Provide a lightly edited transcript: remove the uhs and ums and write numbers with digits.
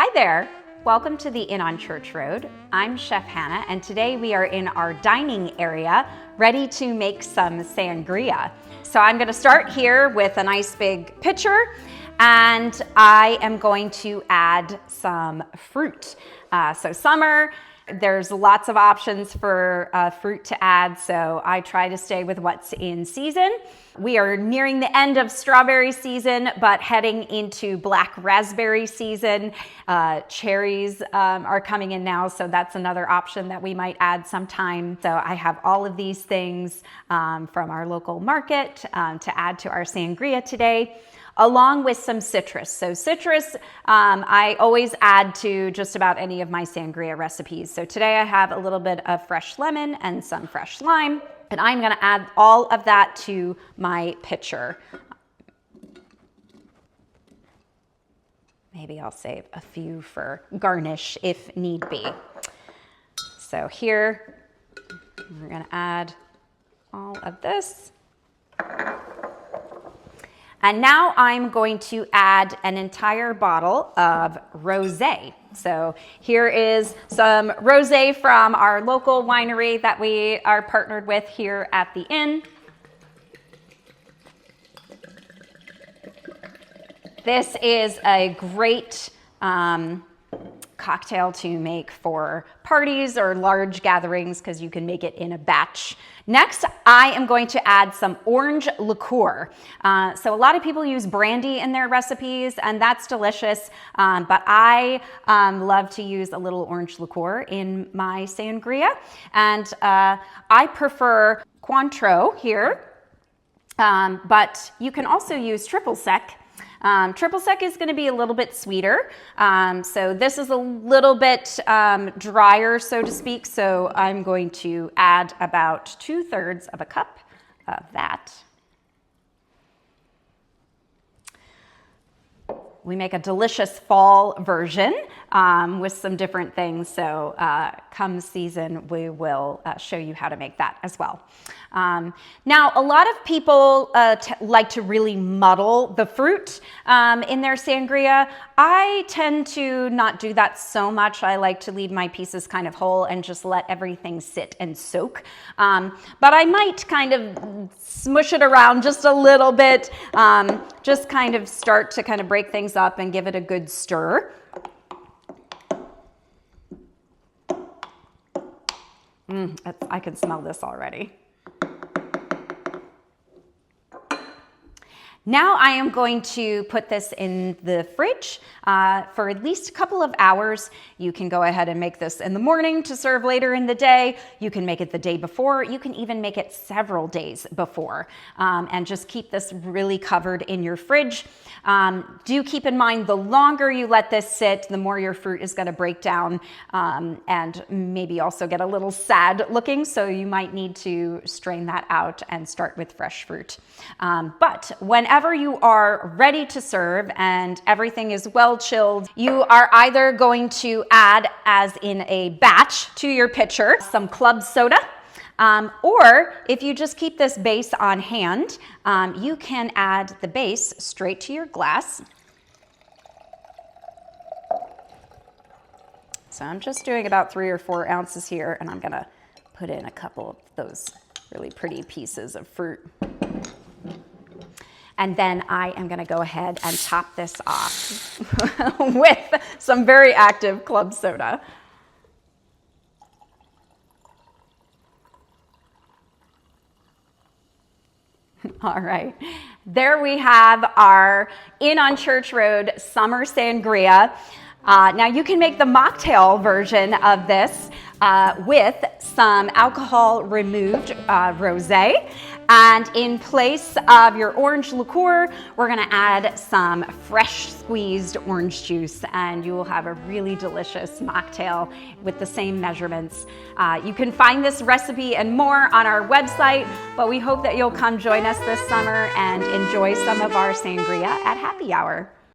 Hi there. Welcome to the Inn on Church Road. I'm Chef Hannah, and today we are in our dining area ready to make some sangria. So I'm going to start here with a nice big pitcher, and I am going to add some fruit. So summer, there's lots of options for fruit to add, so I try to stay with what's in season. We are nearing the end of strawberry season, but heading into black raspberry season. Cherries are coming in now, so that's another option that we might add sometime. So I have all of these things from our local market to add to our sangria today, along with some citrus. So citrus, I always add to just about any of my sangria recipes. So today I have a little bit of fresh lemon and some fresh lime, and I'm gonna add all of that to my pitcher. Maybe I'll save a few for garnish if need be. So here, we're gonna add all of this. And now I'm going to add an entire bottle of rosé. So here is some rosé from our local winery that we are partnered with here at the inn. This is a great cocktail to make for parties or large gatherings because you can make it in a batch. Next, I am going to add some orange liqueur. So a lot of people use brandy in their recipes, and that's delicious, but I love to use a little orange liqueur in my sangria, and I prefer Cointreau here, but you can also use triple sec. Triple sec is going to be a little bit sweeter, so this is a little bit drier, so to speak, so I'm going to add about 2/3 of a cup of that. We make a delicious fall version with some different things, so come season we will show you how to make that as well. Now, a lot of people like to really muddle the fruit in their sangria. I tend to not do that so much. I like to leave my pieces kind of whole and just let everything sit and soak. But I might kind of smush it around just a little bit, just kind of start to kind of break things up and give it a good stir. I can smell this already. Now I am going to put this in the fridge for at least a couple of hours. You can go ahead and make this in the morning to serve later in the day. You can make it the day before. You can even make it several days before, and just keep this really covered in your fridge. Do keep in mind, the longer you let this sit, the more your fruit is going to break down and maybe also get a little sad looking, so you might need to strain that out and start with fresh fruit. But whenever you are ready to serve and everything is well chilled, you are either going to add, as in a batch to your pitcher, some club soda, or if you just keep this base on hand, you can add the base straight to your glass. So I'm just doing about 3 or 4 ounces here, and I'm gonna put in a couple of those really pretty pieces of fruit. And then I am gonna go ahead and top this off with some very active club soda. All right, there we have our Inn on Church Road Summer Sangria. Now you can make the mocktail version of this with some alcohol removed rosé. And in place of your orange liqueur, we're gonna add some fresh squeezed orange juice, and you will have a really delicious mocktail with the same measurements. You can find this recipe and more on our website, but we hope that you'll come join us this summer and enjoy some of our sangria at happy hour.